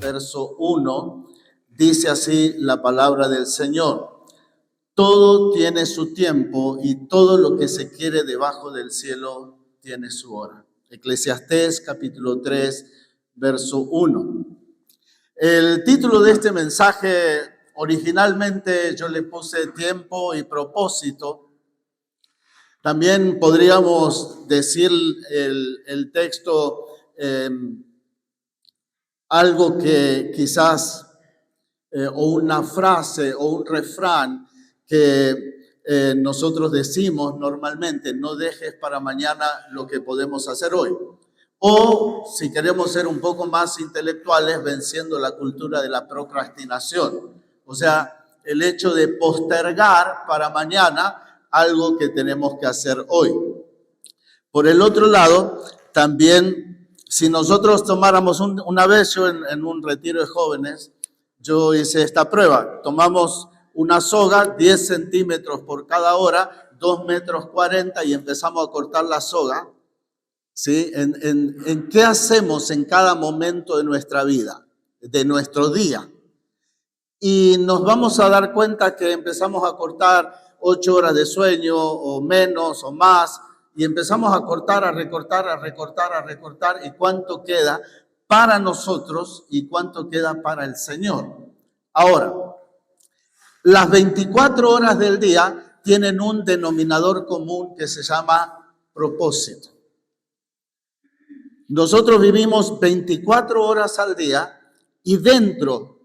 Verso 1, dice así la palabra del Señor: todo tiene su tiempo y todo lo que se quiere debajo del cielo tiene su hora. Eclesiastés capítulo 3, verso 1. El título de este mensaje, originalmente yo le puse tiempo y propósito. También podríamos decir el texto, algo que quizás, o una frase o un refrán que nosotros decimos normalmente: no dejes para mañana lo que podemos hacer hoy. O, si queremos ser un poco más intelectuales, venciendo la cultura de la procrastinación. O sea, el hecho de postergar para mañana algo que tenemos que hacer hoy. Por el otro lado, también, si nosotros tomáramos una vez, yo en un retiro de jóvenes, yo hice esta prueba. Tomamos una soga, 10 centímetros por cada hora, 2 metros 40, y empezamos a cortar la soga. ¿Sí? ¿En qué hacemos en cada momento de nuestra vida, de nuestro día? Y nos vamos a dar cuenta que empezamos a cortar 8 horas de sueño, o menos, o más, y empezamos a cortar, a recortar, a recortar, a recortar, y cuánto queda para nosotros y cuánto queda para el Señor. Ahora, las 24 horas del día tienen un denominador común que se llama propósito. Nosotros vivimos 24 horas al día y dentro,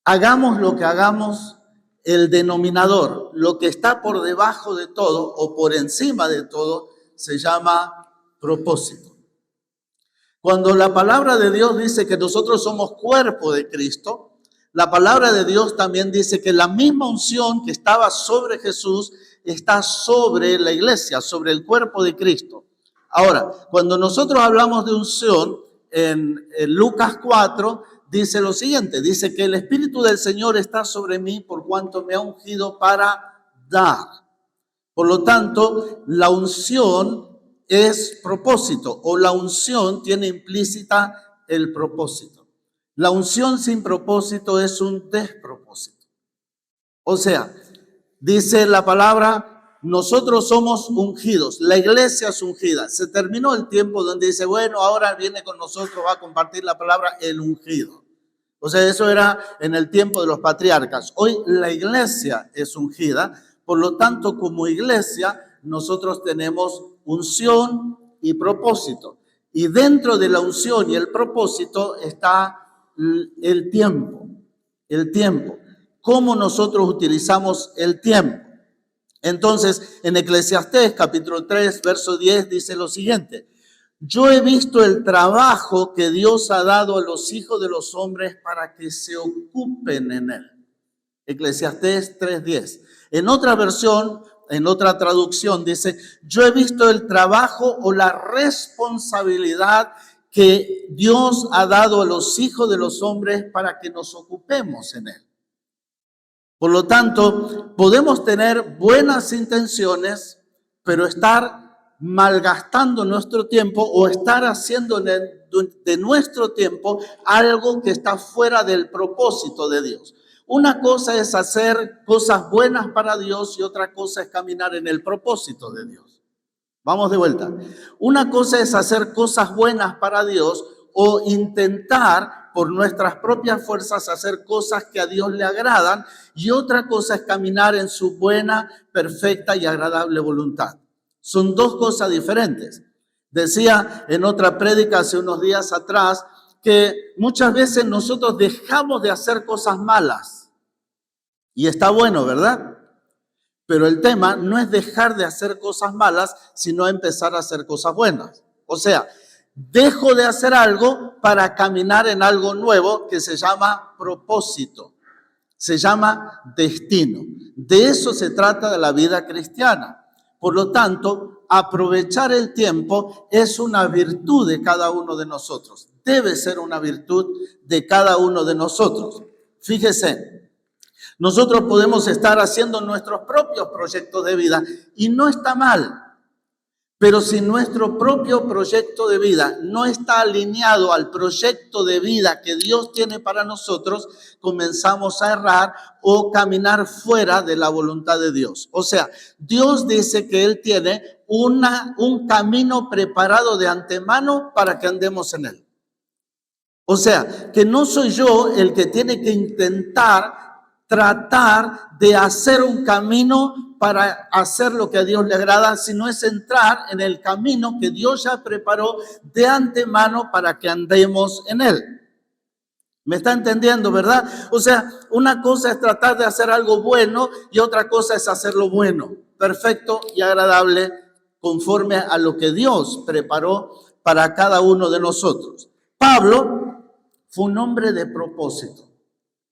hagamos lo que hagamos, el denominador, lo que está por debajo de todo o por encima de todo, se llama propósito. Cuando la palabra de Dios dice que nosotros somos cuerpo de Cristo, la palabra de Dios también dice que la misma unción que estaba sobre Jesús está sobre la iglesia, sobre el cuerpo de Cristo. Ahora, cuando nosotros hablamos de unción, en Lucas 4 dice lo siguiente: dice que el Espíritu del Señor está sobre mí por cuanto me ha ungido para dar. Por lo tanto, la unción es propósito, o la unción tiene implícita el propósito. La unción sin propósito es un despropósito. O sea, dice la palabra: nosotros somos ungidos, la iglesia es ungida. Se terminó el tiempo donde dice, bueno, ahora viene con nosotros, va a compartir la palabra el ungido. O sea, eso era en el tiempo de los patriarcas. Hoy la iglesia es ungida, por lo tanto, como iglesia, nosotros tenemos unción y propósito. Y dentro de la unción y el propósito está el tiempo. El tiempo. ¿Cómo nosotros utilizamos el tiempo? Entonces, en Eclesiastés capítulo 3, verso 10 dice lo siguiente: yo he visto el trabajo que Dios ha dado a los hijos de los hombres para que se ocupen en él. Eclesiastés 3:10. En otra versión, en otra traducción dice: yo he visto el trabajo o la responsabilidad que Dios ha dado a los hijos de los hombres para que nos ocupemos en él. Por lo tanto, podemos tener buenas intenciones, pero estar malgastando nuestro tiempo o estar haciendo de nuestro tiempo algo que está fuera del propósito de Dios. Una cosa es hacer cosas buenas para Dios y otra cosa es caminar en el propósito de Dios. Vamos de vuelta. Una cosa es hacer cosas buenas para Dios o intentar por nuestras propias fuerzas hacer cosas que a Dios le agradan, y otra cosa es caminar en su buena, perfecta y agradable voluntad. Son dos cosas diferentes. Decía en otra prédica hace unos días atrás que muchas veces nosotros dejamos de hacer cosas malas. Y está bueno, ¿verdad? Pero el tema no es dejar de hacer cosas malas, sino empezar a hacer cosas buenas. O sea, dejo de hacer algo para caminar en algo nuevo que se llama propósito, se llama destino. De eso se trata de la vida cristiana. Por lo tanto, aprovechar el tiempo es una virtud de cada uno de nosotros. Debe ser una virtud de cada uno de nosotros. Fíjese, nosotros podemos estar haciendo nuestros propios proyectos de vida y no está mal. Pero si nuestro propio proyecto de vida no está alineado al proyecto de vida que Dios tiene para nosotros, comenzamos a errar o caminar fuera de la voluntad de Dios. O sea, Dios dice que Él tiene un camino preparado de antemano para que andemos en Él. O sea, que no soy yo el que tiene que tratar de hacer un camino para hacer lo que a Dios le agrada, sino es entrar en el camino que Dios ya preparó de antemano para que andemos en él. ¿Me está entendiendo, verdad? O sea, una cosa es tratar de hacer algo bueno y otra cosa es hacerlo bueno, perfecto y agradable, conforme a lo que Dios preparó para cada uno de nosotros. Pablo fue un hombre de propósito.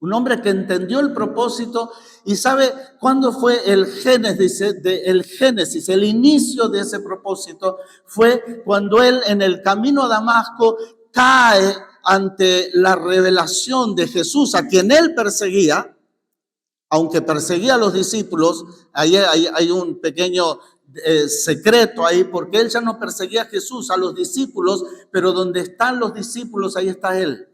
Un hombre que entendió el propósito y sabe cuándo fue el génesis, el inicio de ese propósito. Fue cuando él en el camino a Damasco cae ante la revelación de Jesús, a quien él perseguía, aunque perseguía a los discípulos. Ahí hay un pequeño secreto ahí, porque él ya no perseguía a Jesús, a los discípulos, pero donde están los discípulos, ahí está él.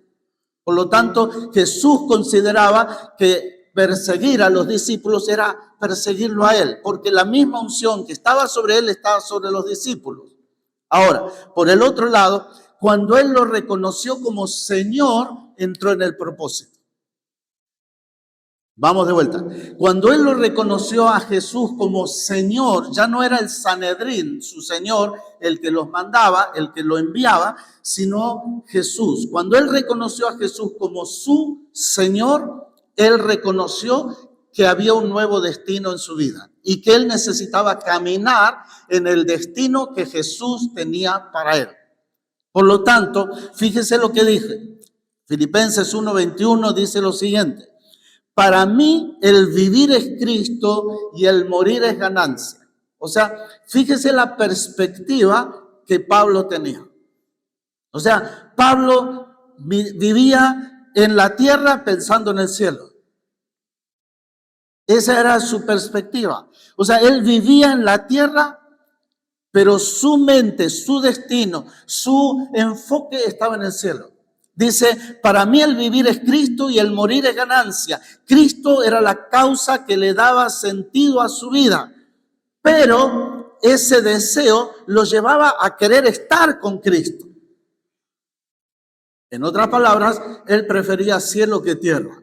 Por lo tanto, Jesús consideraba que perseguir a los discípulos era perseguirlo a él, porque la misma unción que estaba sobre él estaba sobre los discípulos. Ahora, por el otro lado, cuando él lo reconoció como Señor, entró en el propósito. Vamos de vuelta. Cuando él lo reconoció a Jesús como Señor, ya no era el Sanedrín, su Señor, el que los mandaba, el que lo enviaba, sino Jesús. Cuando él reconoció a Jesús como su Señor, él reconoció que había un nuevo destino en su vida y que él necesitaba caminar en el destino que Jesús tenía para él. Por lo tanto, fíjese lo que dije. Filipenses 1:21 dice lo siguiente: para mí el vivir es Cristo y el morir es ganancia. O sea, fíjese la perspectiva que Pablo tenía. O sea, Pablo vivía en la tierra pensando en el cielo. Esa era su perspectiva. O sea, él vivía en la tierra, pero su mente, su destino, su enfoque estaba en el cielo. Dice, para mí el vivir es Cristo y el morir es ganancia. Cristo era la causa que le daba sentido a su vida, pero ese deseo lo llevaba a querer estar con Cristo. En otras palabras, él prefería cielo que tierra.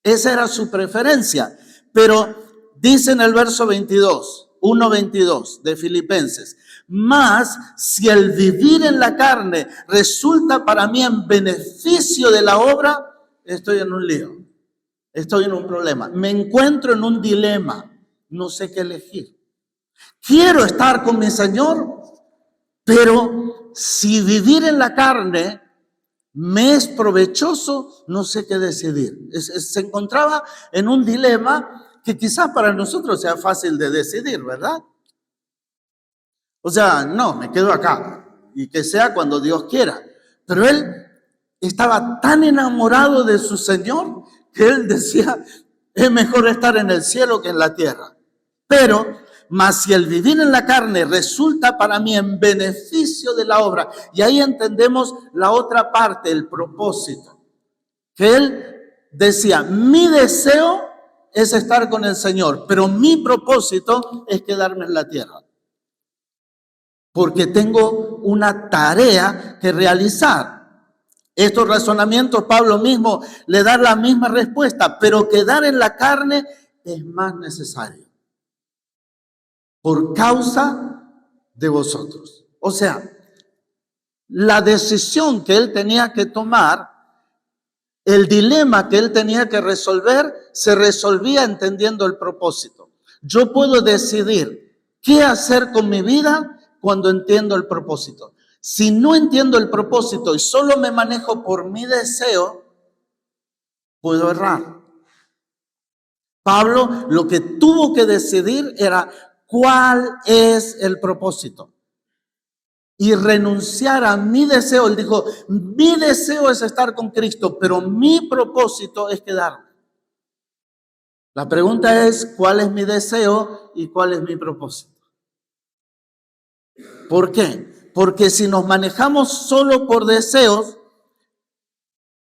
Esa era su preferencia, pero dice en el verso 1:22 de Filipenses: mas si el vivir en la carne resulta para mí en beneficio de la obra, estoy en un lío, estoy en un problema, me encuentro en un dilema, no sé qué elegir. Quiero estar con mi Señor, pero si vivir en la carne me es provechoso, no sé qué decidir. Se encontraba en un dilema que quizás para nosotros sea fácil de decidir, ¿verdad? O sea, no, me quedo acá y que sea cuando Dios quiera. Pero él estaba tan enamorado de su Señor que él decía, es mejor estar en el cielo que en la tierra. Pero, mas si el vivir en la carne resulta para mí en beneficio de la obra, y ahí entendemos la otra parte, el propósito, que él decía, mi deseo es estar con el Señor, pero mi propósito es quedarme en la tierra, porque tengo una tarea que realizar. Estos razonamientos Pablo mismo le da la misma respuesta, pero quedar en la carne es más necesario por causa de vosotros. O sea, la decisión que él tenía que tomar, el dilema que él tenía que resolver, se resolvía entendiendo el propósito. Yo puedo decidir qué hacer con mi vida cuando entiendo el propósito. Si no entiendo el propósito y solo me manejo por mi deseo, puedo errar. Pablo lo que tuvo que decidir era cuál es el propósito. y renunciar a mi deseo. Él dijo, mi deseo es estar con Cristo, pero mi propósito es quedarme. La pregunta es, ¿cuál es mi deseo y cuál es mi propósito? ¿Por qué? Porque si nos manejamos solo por deseos,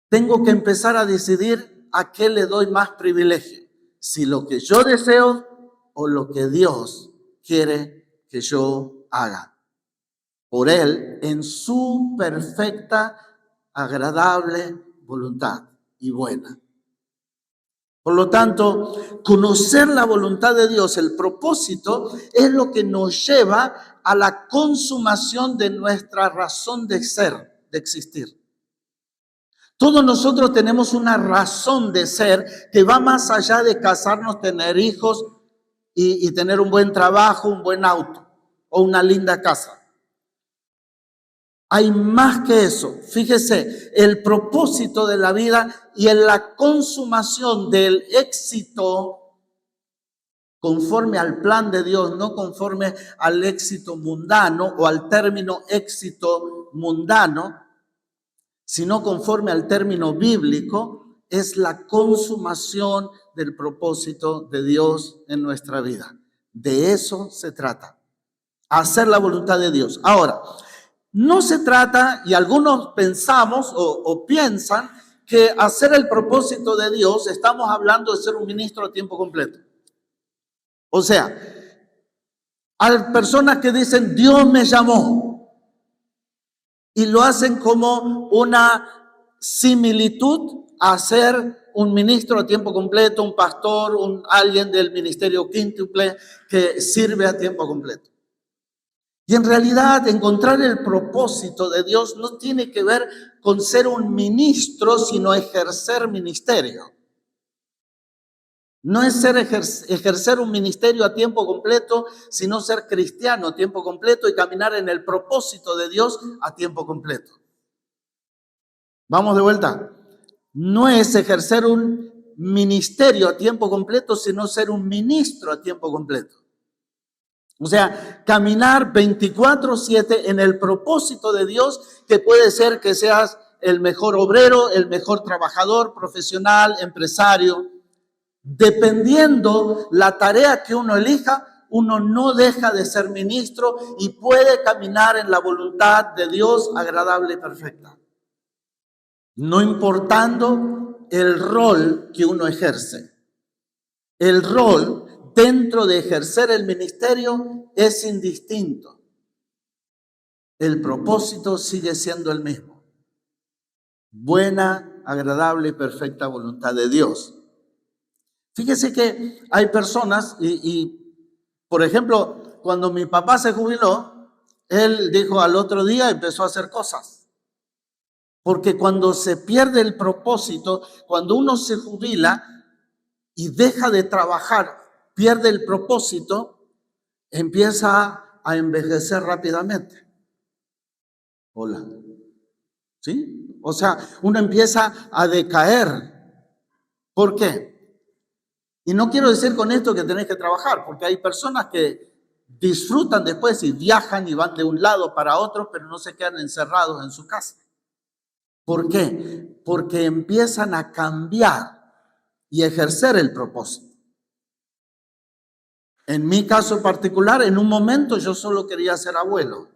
tengo que empezar a decidir a qué le doy más privilegio. Si lo que yo deseo o lo que Dios quiere que yo haga. Por Él, en su perfecta, agradable voluntad y buena. Por lo tanto, conocer la voluntad de Dios, el propósito, es lo que nos lleva a la consumación de nuestra razón de ser, de existir. Todos nosotros tenemos una razón de ser que va más allá de casarnos, tener hijos y tener un buen trabajo, un buen auto o una linda casa. Hay más que eso. Fíjese, el propósito de la vida y en la consumación del éxito conforme al plan de Dios, no conforme al éxito mundano o al término éxito mundano, sino conforme al término bíblico, es la consumación del propósito de Dios en nuestra vida. De eso se trata, hacer la voluntad de Dios. Ahora, no se trata, y algunos pensamos o piensan, que hacer el propósito de Dios, estamos hablando de ser un ministro a tiempo completo. O sea, hay personas que dicen, Dios me llamó, y lo hacen como una similitud a ser un ministro a tiempo completo, un pastor, alguien del ministerio quíntuple que sirve a tiempo completo. Y en realidad encontrar el propósito de Dios no tiene que ver con ser un ministro, sino ejercer ministerio. No es ejercer un ministerio a tiempo completo, sino ser cristiano a tiempo completo y caminar en el propósito de Dios a tiempo completo. Vamos de vuelta. No es ejercer un ministerio a tiempo completo, sino ser un ministro a tiempo completo. O sea, caminar 24/7 en el propósito de Dios, que puede ser que seas el mejor obrero, el mejor trabajador, profesional, empresario. Dependiendo la tarea que uno elija, uno no deja de ser ministro y puede caminar en la voluntad de Dios agradable y perfecta. No importando el rol que uno ejerce. El rol dentro de ejercer el ministerio es indistinto. El propósito sigue siendo el mismo. Buena, agradable y perfecta voluntad de Dios. Fíjese que hay personas por ejemplo, cuando mi papá se jubiló, él dijo al otro día empezó a hacer cosas. Porque cuando se pierde el propósito, cuando uno se jubila y deja de trabajar, pierde el propósito, empieza a envejecer rápidamente. Hola. ¿Sí? O sea, uno empieza a decaer. ¿Por qué? Y no quiero decir con esto que tenés que trabajar, porque hay personas que disfrutan después y viajan y van de un lado para otro, pero no se quedan encerrados en su casa. ¿Por qué? Porque empiezan a cambiar y ejercer el propósito. En mi caso particular, en un momento yo solo quería ser abuelo.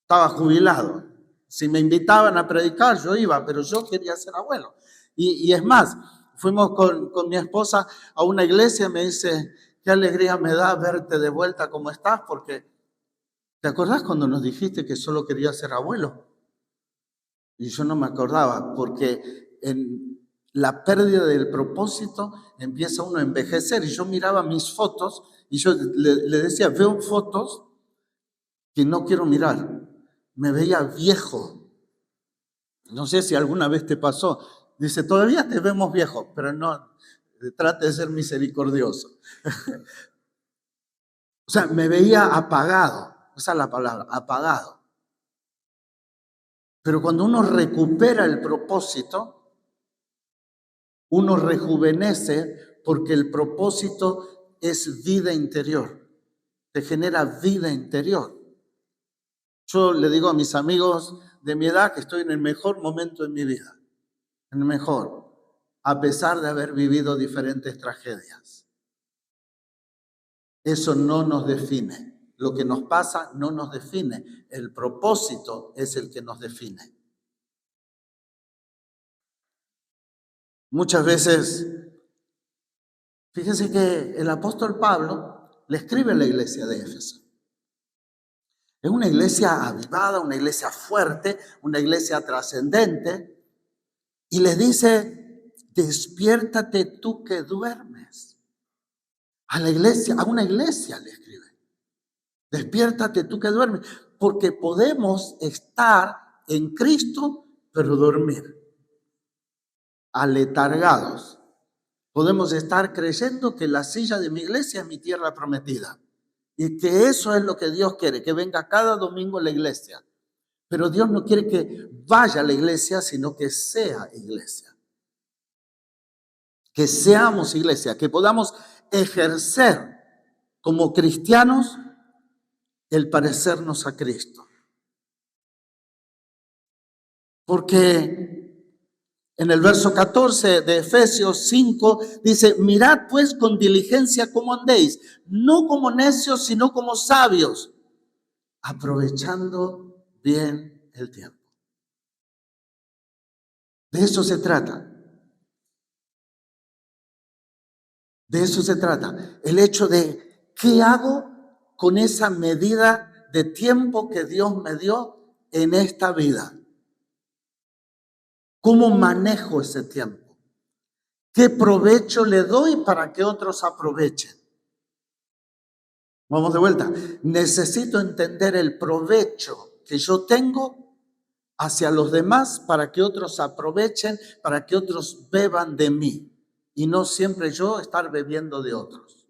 Estaba jubilado. Si me invitaban a predicar, yo iba, pero yo quería ser abuelo. Y es más, fuimos con mi esposa a una iglesia y me dice, qué alegría me da verte de vuelta como estás, porque ¿te acordás cuando nos dijiste que solo quería ser abuelo? Y yo no me acordaba, porque en la pérdida del propósito empieza uno a envejecer. Y yo miraba mis fotos y yo le decía, veo fotos que no quiero mirar. Me veía viejo. No sé si alguna vez te pasó. Dice, todavía te vemos viejo, pero no, trate de ser misericordioso. O sea, me veía apagado. Esa es la palabra, apagado. Pero cuando uno recupera el propósito, uno rejuvenece porque el propósito es vida interior. Te genera vida interior. Yo le digo a mis amigos de mi edad que estoy en el mejor momento de mi vida, en el mejor, a pesar de haber vivido diferentes tragedias. Eso no nos define. Lo que nos pasa no nos define. El propósito es el que nos define. Muchas veces, fíjense que el apóstol Pablo le escribe a la iglesia de Éfeso. Es una iglesia avivada, una iglesia fuerte, una iglesia trascendente. Y le dice, despiértate tú que duermes. A la iglesia, a una iglesia le escribe. Despiértate tú que duermes. Porque podemos estar en Cristo, pero dormir. Aletargados. Podemos estar creyendo que la silla de mi iglesia es mi tierra prometida. Y que eso es lo que Dios quiere, que venga cada domingo a la iglesia. Pero Dios no quiere que vaya a la iglesia, sino que sea iglesia. Que seamos iglesia, que podamos ejercer como cristianos el parecernos a Cristo. Porque en el verso 14 de Efesios 5 dice, mirad pues con diligencia cómo andéis, no como necios, sino como sabios, aprovechando bien el tiempo. De eso se trata. De eso se trata. El hecho de, ¿qué hago con esa medida de tiempo que Dios me dio en esta vida? ¿Cómo manejo ese tiempo? ¿Qué provecho le doy para que otros aprovechen? Vamos de vuelta. Necesito entender el provecho que yo tengo hacia los demás para que otros aprovechen, para que otros beban de mí y no siempre yo estar bebiendo de otros.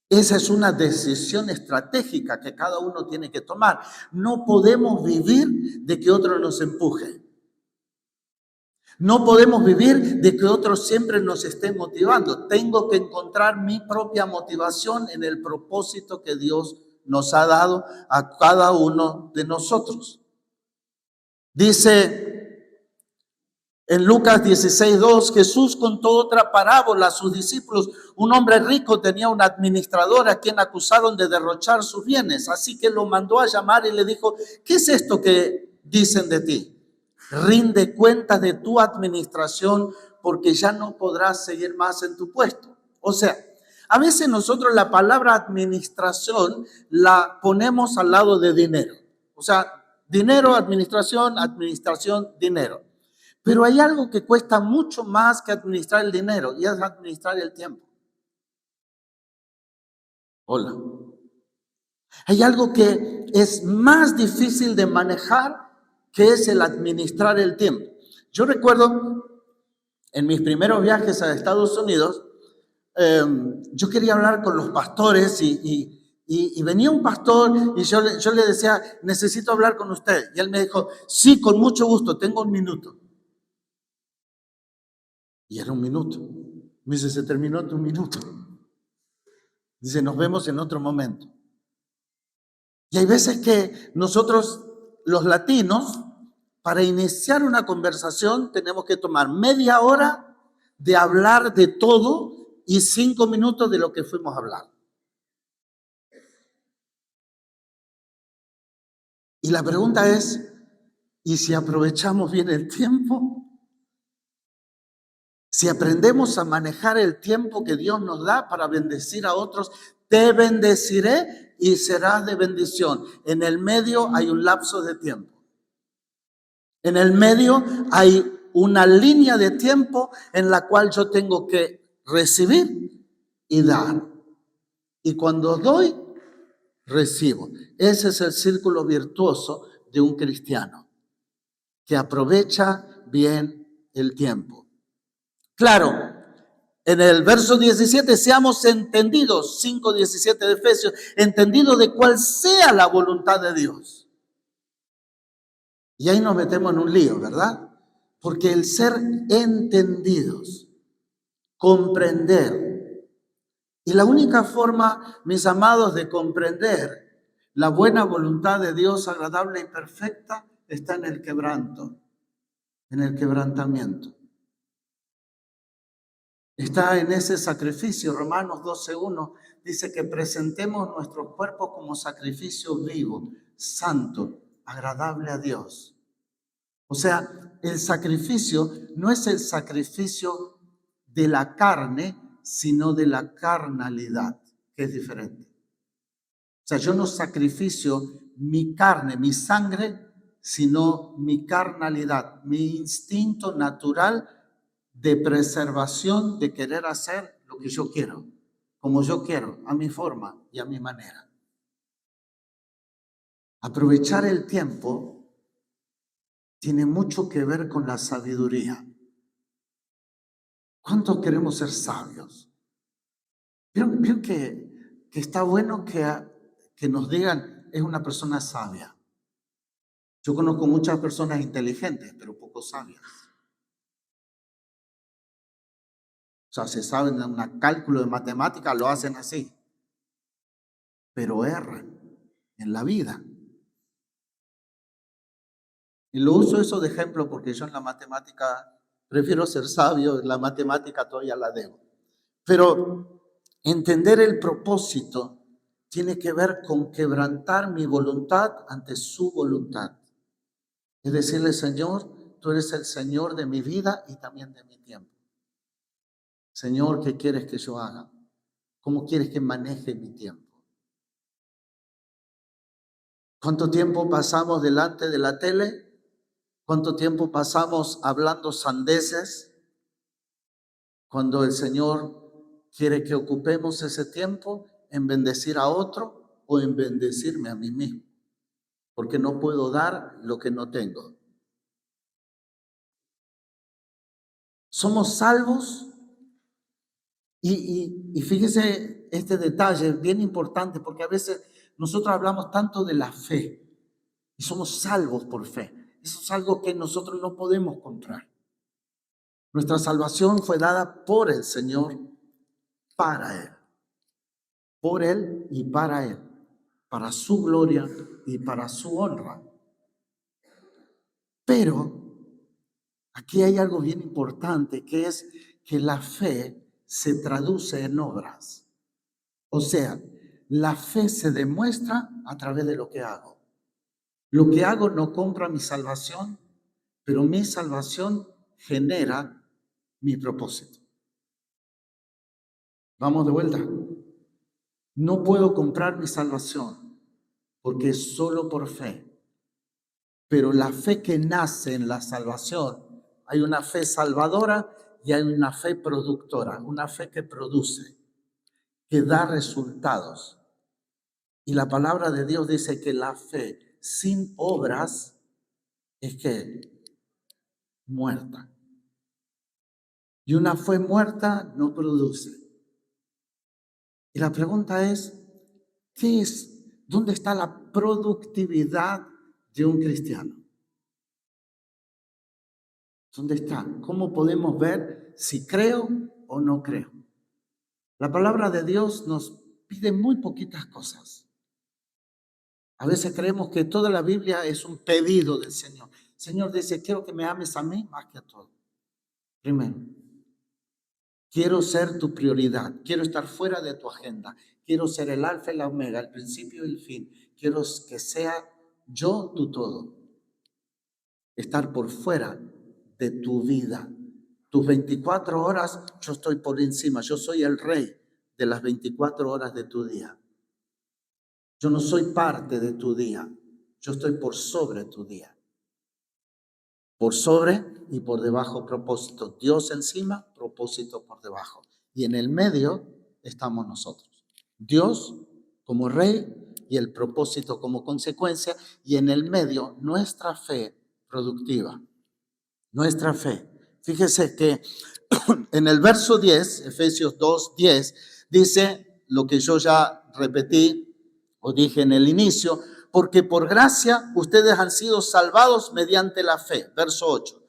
Esa es una decisión estratégica que cada uno tiene que tomar. No podemos vivir de que otro nos empuje. No podemos vivir de que otros siempre nos estén motivando. Tengo que encontrar mi propia motivación en el propósito que Dios nos ha dado a cada uno de nosotros. Dice en Lucas 16:2, Jesús contó otra parábola a sus discípulos. Un hombre rico tenía un administrador a quien acusaron de derrochar sus bienes. Así que lo mandó a llamar y le dijo, ¿qué es esto que dicen de ti? Rinde cuentas de tu administración porque ya no podrás seguir más en tu puesto. O sea, a veces nosotros la palabra administración la ponemos al lado de dinero. O sea, dinero, administración, administración, dinero. Pero hay algo que cuesta mucho más que administrar el dinero y es administrar el tiempo. Hola. Hay algo que es más difícil de manejar que es el administrar el tiempo. Yo recuerdo en mis primeros viajes a Estados Unidos, yo quería hablar con los pastores y venía un pastor y yo le decía, necesito hablar con usted. Y él me dijo, sí, con mucho gusto, tengo un minuto. Y era un minuto. Me dice, se terminó tu minuto. Dice, nos vemos en otro momento. Y hay veces que nosotros, los latinos, para iniciar una conversación tenemos que tomar media hora de hablar de todo y 5 minutos de lo que fuimos a hablar. Y la pregunta es, ¿y si aprovechamos bien el tiempo? Si aprendemos a manejar el tiempo que Dios nos da para bendecir a otros, te bendeciré y serás de bendición. En el medio hay un lapso de tiempo. En el medio hay una línea de tiempo en la cual yo tengo que recibir y dar. Y cuando doy, recibo. Ese es el círculo virtuoso de un cristiano, que aprovecha bien el tiempo. Claro, en el verso 17, seamos entendidos, 5:17 de Efesios, entendidos de cuál sea la voluntad de Dios. Y ahí nos metemos en un lío, ¿verdad? Porque el ser entendidos, comprender Y la única forma, mis amados, de comprender la buena voluntad de Dios agradable y perfecta está en el quebranto, en el quebrantamiento. Está en ese sacrificio. Romanos 12:1 dice que presentemos nuestros cuerpos como sacrificio vivo, santo, agradable a Dios. O sea, el sacrificio no es el sacrificio de la carne, sino de la carnalidad, que es diferente. O sea, yo no sacrificio mi carne, mi sangre, sino mi carnalidad, mi instinto natural de preservación, de querer hacer lo que yo quiero, como yo quiero, a mi forma y a mi manera. Aprovechar el tiempo tiene mucho que ver con la sabiduría. ¿Cuántos queremos ser sabios? ¿Vieron que está bueno que nos digan es una persona sabia? Yo conozco muchas personas inteligentes, pero poco sabias. O sea, se saben de un cálculo de matemática, lo hacen así, pero erran en la vida. Y lo uso eso de ejemplo porque yo en la matemática prefiero ser sabio, la matemática todavía la debo. Pero entender el propósito tiene que ver con quebrantar mi voluntad ante su voluntad. Es decirle, Señor, tú eres el Señor de mi vida y también de mi tiempo. Señor, ¿qué quieres que yo haga? ¿Cómo quieres que maneje mi tiempo? ¿Cuánto tiempo pasamos delante de la tele? ¿Cuánto tiempo pasamos hablando sandeces? Cuando el Señor quiere que ocupemos ese tiempo en bendecir a otro o en bendecirme a mí mismo, porque no puedo dar lo que no tengo. Somos salvos y fíjese este detalle bien importante, porque a veces nosotros hablamos tanto de la fe y somos salvos por fe. Eso es algo que nosotros no podemos comprar. Nuestra salvación fue dada por el Señor para Él. Por Él y para Él. Para su gloria y para su honra. Pero aquí hay algo bien importante, que es que la fe se traduce en obras. O sea, la fe se demuestra a través de lo que hago. Lo que hago no compra mi salvación, pero mi salvación genera mi propósito. Vamos de vuelta. No puedo comprar mi salvación porque es solo por fe. Pero la fe que nace en la salvación, hay una fe salvadora y hay una fe productora, una fe que produce, que da resultados. Y la palabra de Dios dice que la fe sin obras es que muerta. Y una fe muerta no produce. Y la pregunta es, ¿qué es? ¿Dónde está la productividad de un cristiano? ¿Dónde está? ¿Cómo podemos ver si creo o no creo? La palabra de Dios nos pide muy poquitas cosas. A veces creemos que toda la Biblia es un pedido del Señor. El Señor dice, quiero que me ames a mí más que a todo. Primero, quiero ser tu prioridad. Quiero estar fuera de tu agenda. Quiero ser el alfa y la omega, el principio y el fin. Quiero que sea yo tu todo. Estar por fuera de tu vida. Tus 24 horas, yo estoy por encima. Yo soy el rey de las 24 horas de tu día. Yo no soy parte de tu día. Yo estoy por sobre tu día. Por sobre y por debajo propósito. Dios encima, propósito por debajo. Y en el medio estamos nosotros. Dios como rey y el propósito como consecuencia. Y en el medio nuestra fe productiva. Nuestra fe. Fíjese que en el verso 10, Efesios 2:10, dice lo que yo ya repetí o dije en el inicio, porque por gracia ustedes han sido salvados mediante la fe. Verso 8.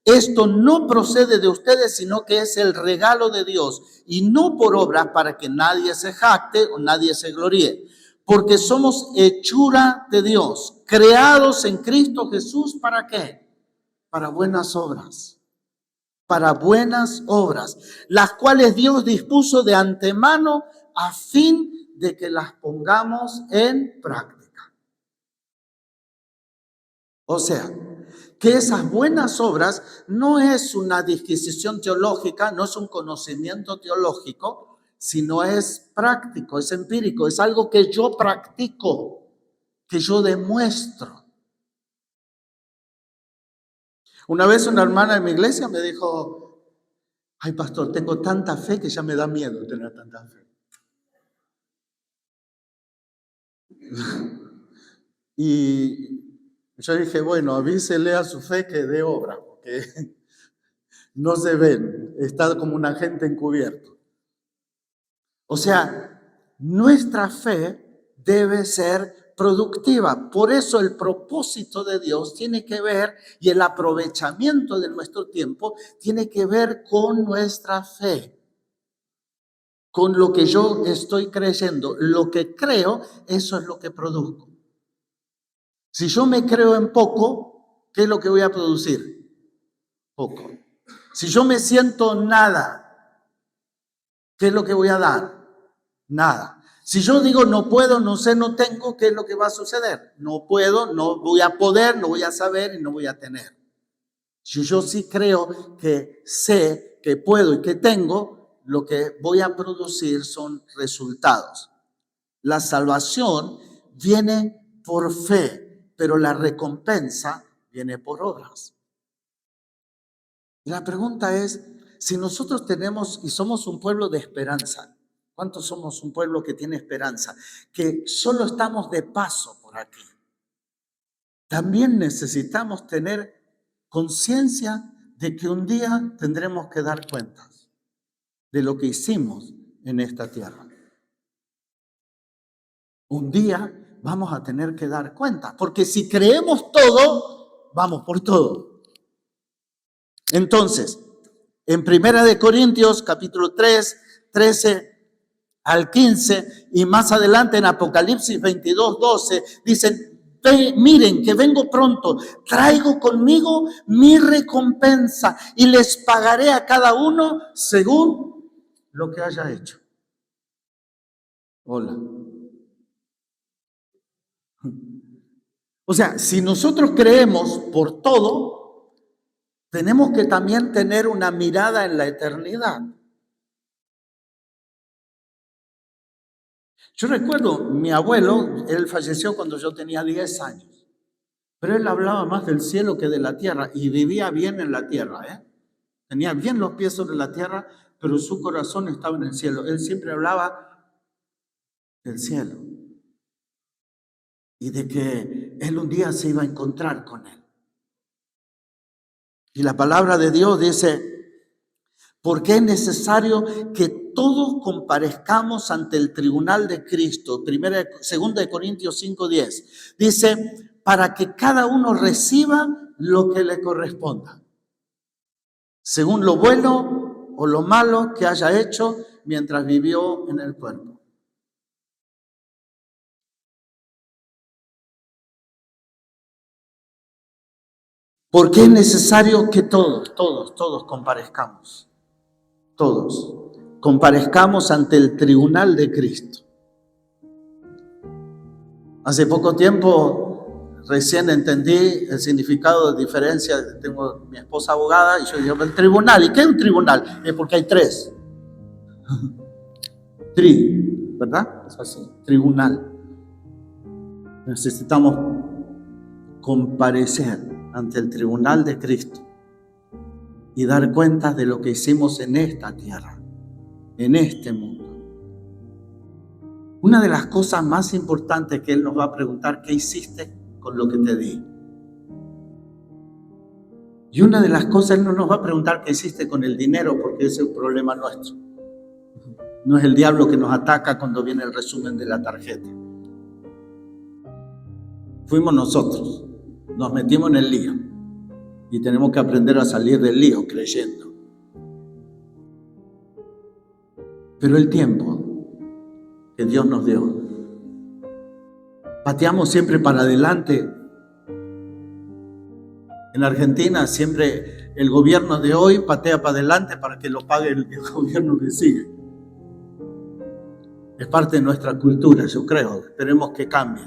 Esto no procede de ustedes, sino que es el regalo de Dios, y no por obras para que nadie se jacte o nadie se gloríe, porque somos hechura de Dios, creados en Cristo Jesús, ¿para qué? Para buenas obras, las cuales Dios dispuso de antemano a fin de que las pongamos en práctica. O sea, que esas buenas obras no es una disquisición teológica, no es un conocimiento teológico, sino es práctico, es empírico, es algo que yo practico, que yo demuestro. Una vez una hermana de mi iglesia me dijo: ay, pastor, tengo tanta fe que ya me da miedo tener tanta fe. Y yo dije, bueno, avísele a su fe que dé obra, porque no se ven, está como un agente encubierto. O sea, nuestra fe debe ser productiva. Por eso el propósito de Dios tiene que ver, y el aprovechamiento de nuestro tiempo tiene que ver con nuestra fe, con lo que yo estoy creyendo. Lo que creo, eso es lo que produzco. Si yo me creo en poco, ¿qué es lo que voy a producir? Poco. Si yo me siento nada, ¿qué es lo que voy a dar? Nada. Si yo digo no puedo, no sé, no tengo, ¿qué es lo que va a suceder? No puedo, no voy a poder, no voy a saber y no voy a tener. Si yo sí creo que sé, que puedo y que tengo, lo que voy a producir son resultados. La salvación viene por fe, pero la recompensa viene por obras. La pregunta es, si nosotros tenemos y somos un pueblo de esperanza, ¿cuántos somos un pueblo que tiene esperanza? Que solo estamos de paso por aquí. También necesitamos tener conciencia de que un día tendremos que dar cuentas de lo que hicimos en esta tierra. Un día vamos a tener que dar cuentas, porque si creemos todo, vamos por todo. Entonces, en 1 Corintios capítulo 3, 13 al 15, y más adelante en Apocalipsis 22, 12, dicen: miren que vengo pronto, traigo conmigo mi recompensa y les pagaré a cada uno según lo que haya hecho. Hola. O sea, si nosotros creemos por todo, tenemos que también tener una mirada en la eternidad. Yo recuerdo, mi abuelo, él falleció cuando yo tenía 10 años, pero él hablaba más del cielo que de la tierra y vivía bien en la tierra, Tenía bien los pies sobre la tierra, pero su corazón estaba en el cielo. Él siempre hablaba del cielo y de que él un día se iba a encontrar con él. Y la palabra de Dios dice: porque es necesario que todos comparezcamos ante el tribunal de Cristo. 2 Corintios 5:10 dice: para que cada uno reciba lo que le corresponda, según lo bueno o lo malo que haya hecho mientras vivió en el cuerpo. Porque es necesario que todos comparezcamos. Todos comparezcamos ante el tribunal de Cristo. Hace poco tiempo recién entendí el significado de diferencia. Tengo mi esposa abogada y yo digo: el tribunal, ¿y qué es un tribunal? Es porque hay tres. ¿Verdad? Es así, tribunal. Necesitamos comparecer ante el tribunal de Cristo y dar cuenta de lo que hicimos en esta tierra, en este mundo. Una de las cosas más importantes que Él nos va a preguntar: ¿qué hiciste con lo que te di? Y una de las cosas, Él no nos va a preguntar qué hiciste con el dinero, porque ese es un problema nuestro. No es el diablo que nos ataca cuando viene el resumen de la tarjeta. Fuimos nosotros, nos metimos en el lío Y tenemos que aprender a salir del lío creyendo. Pero el tiempo que Dios nos dio, pateamos siempre para adelante. En Argentina siempre el gobierno de hoy patea para adelante para que lo pague el gobierno que sigue. Es parte de nuestra cultura, yo creo. Esperemos que cambie.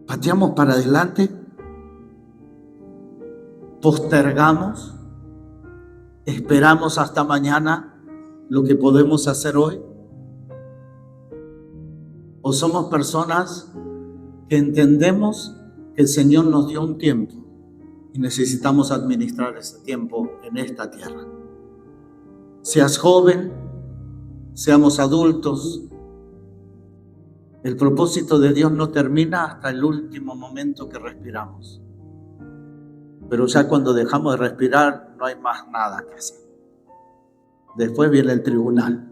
Pateamos para adelante, postergamos, esperamos hasta mañana lo que podemos hacer hoy. O somos personas que entendemos que el Señor nos dio un tiempo y necesitamos administrar ese tiempo en esta tierra. Seas joven, seamos adultos, el propósito de Dios no termina hasta el último momento que respiramos. Pero ya cuando dejamos de respirar no hay más nada que hacer. Después viene el tribunal.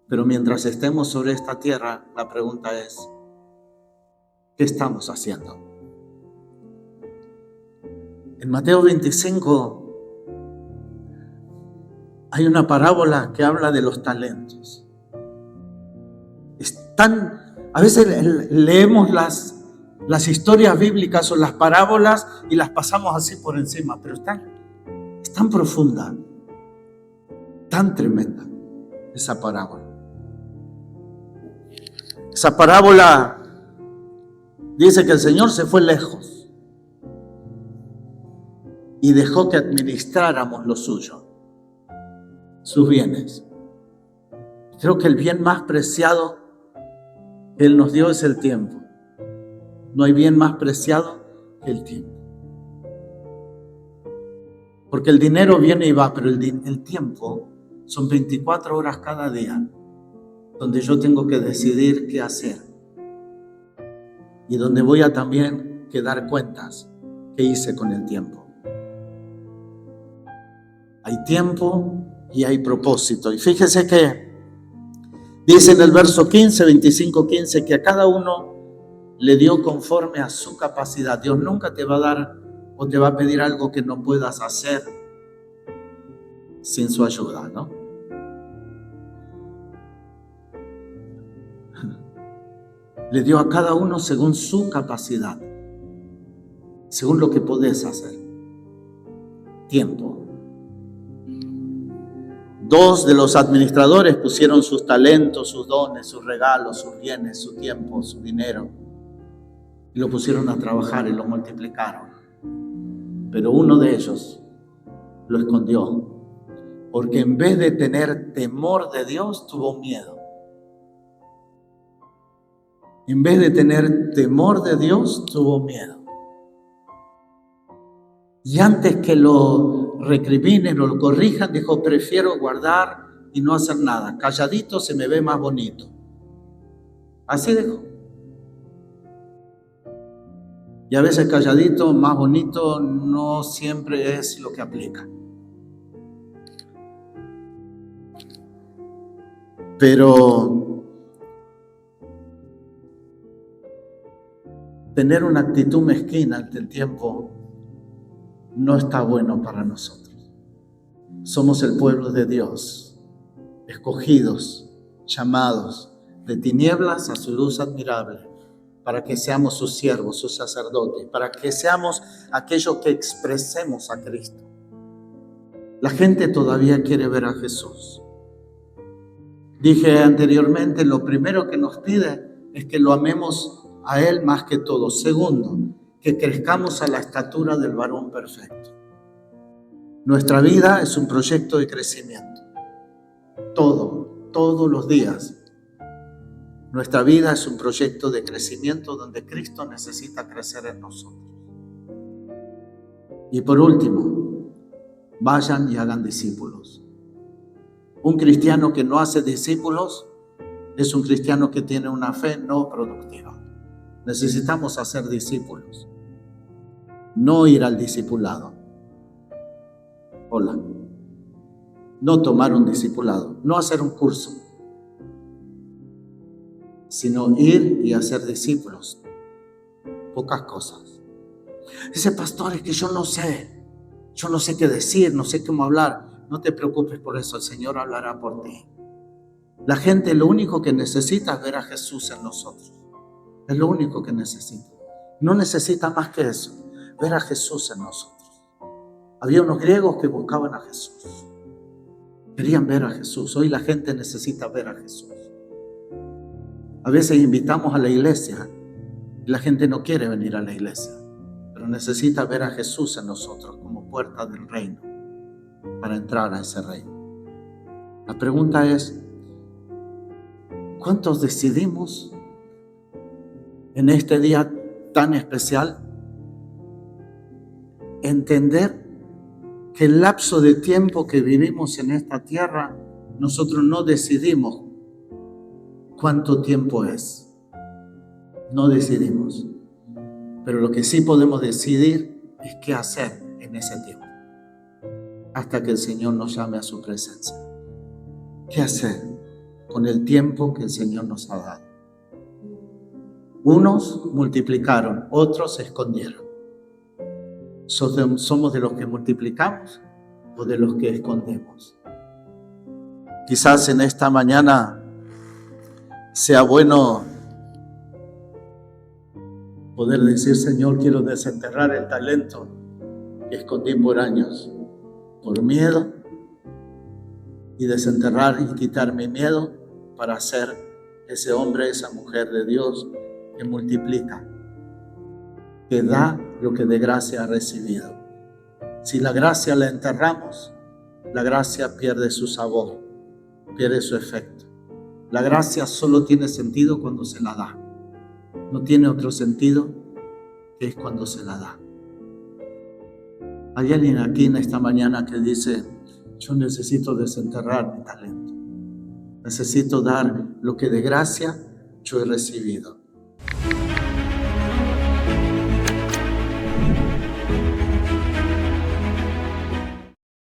Pero mientras estemos sobre esta tierra, la pregunta es, ¿qué estamos haciendo? En Mateo 25 hay una parábola que habla de los talentos. A veces leemos las historias bíblicas o las parábolas y las pasamos así por encima, pero es tan profunda, tan tremenda esa parábola. Esa parábola dice que el Señor se fue lejos y dejó que administráramos lo suyo, sus bienes. Creo que el bien más preciado que Él nos dio es el tiempo. No hay bien más preciado que el tiempo. Porque el dinero viene y va, pero el tiempo son 24 horas cada día donde yo tengo que decidir qué hacer y donde voy a también que dar cuentas qué hice con el tiempo. Hay tiempo y hay propósito. Y fíjese que dice en el verso 15, 25-15, que a cada uno le dio conforme a su capacidad. Dios nunca te va a dar o te va a pedir algo que no puedas hacer sin su ayuda, ¿no? Le dio a cada uno según su capacidad, según lo que podés hacer. Tiempo. 2 de los administradores pusieron sus talentos, sus dones, sus regalos, sus bienes, su tiempo, su dinero, y lo pusieron a trabajar y lo multiplicaron. Pero uno de ellos lo escondió, porque en vez de tener temor de Dios, tuvo miedo. En vez de tener temor de Dios, tuvo miedo. Y antes que lo recriminen o lo corrijan, dijo, prefiero guardar y no hacer nada. Calladito se me ve más bonito. Así dijo. Y a veces calladito, más bonito, no siempre es lo que aplica. Pero tener una actitud mezquina ante el tiempo no está bueno para nosotros. Somos el pueblo de Dios, escogidos, llamados de tinieblas a su luz admirable, para que seamos sus siervos, sus sacerdotes, para que seamos aquellos que expresemos a Cristo. La gente todavía quiere ver a Jesús. Dije anteriormente, lo primero que nos pide es que lo amemos a Él más que todo. Segundo, que crezcamos a la estatura del varón perfecto. Nuestra vida es un proyecto de crecimiento. Todos los días. Nuestra vida es un proyecto de crecimiento donde Cristo necesita crecer en nosotros. Y por último, vayan y hagan discípulos. Un cristiano que no hace discípulos es un cristiano que tiene una fe no productiva. Necesitamos hacer discípulos, no ir al discipulado. Hola. No tomar un discipulado, no hacer un curso, sino ir y hacer discípulos. Pocas cosas. Dice, pastor, es que yo no sé qué decir, no sé cómo hablar. No te preocupes por eso, el Señor hablará por ti. La gente lo único que necesita es ver a Jesús en nosotros. Es lo único que necesita. No necesita más que eso, ver a Jesús en nosotros. Había unos griegos que buscaban a Jesús. Querían ver a Jesús. Hoy la gente necesita ver a Jesús. A veces invitamos a la iglesia y la gente no quiere venir a la iglesia, pero necesita ver a Jesús en nosotros como puerta del reino para entrar a ese reino. La pregunta es, ¿cuántos decidimos en este día tan especial entender que el lapso de tiempo que vivimos en esta tierra, nosotros no decidimos cuánto tiempo es? No decidimos. Pero lo que sí podemos decidir es qué hacer en ese tiempo, hasta que el Señor nos llame a su presencia. ¿Qué hacer con el tiempo que el Señor nos ha dado? Unos multiplicaron, otros se escondieron. ¿Somos de los que multiplicamos o de los que escondemos? Quizás en esta mañana sea bueno poder decir, Señor, quiero desenterrar el talento que escondí por años, por miedo, y desenterrar y quitar mi miedo para ser ese hombre, esa mujer de Dios que multiplica, que da lo que de gracia ha recibido. Si la gracia la enterramos, la gracia pierde su sabor, pierde su efecto. La gracia solo tiene sentido cuando se la da. No tiene otro sentido que es cuando se la da. Hay alguien aquí en esta mañana que dice, yo necesito desenterrar mi talento. Necesito dar lo que de gracia yo he recibido.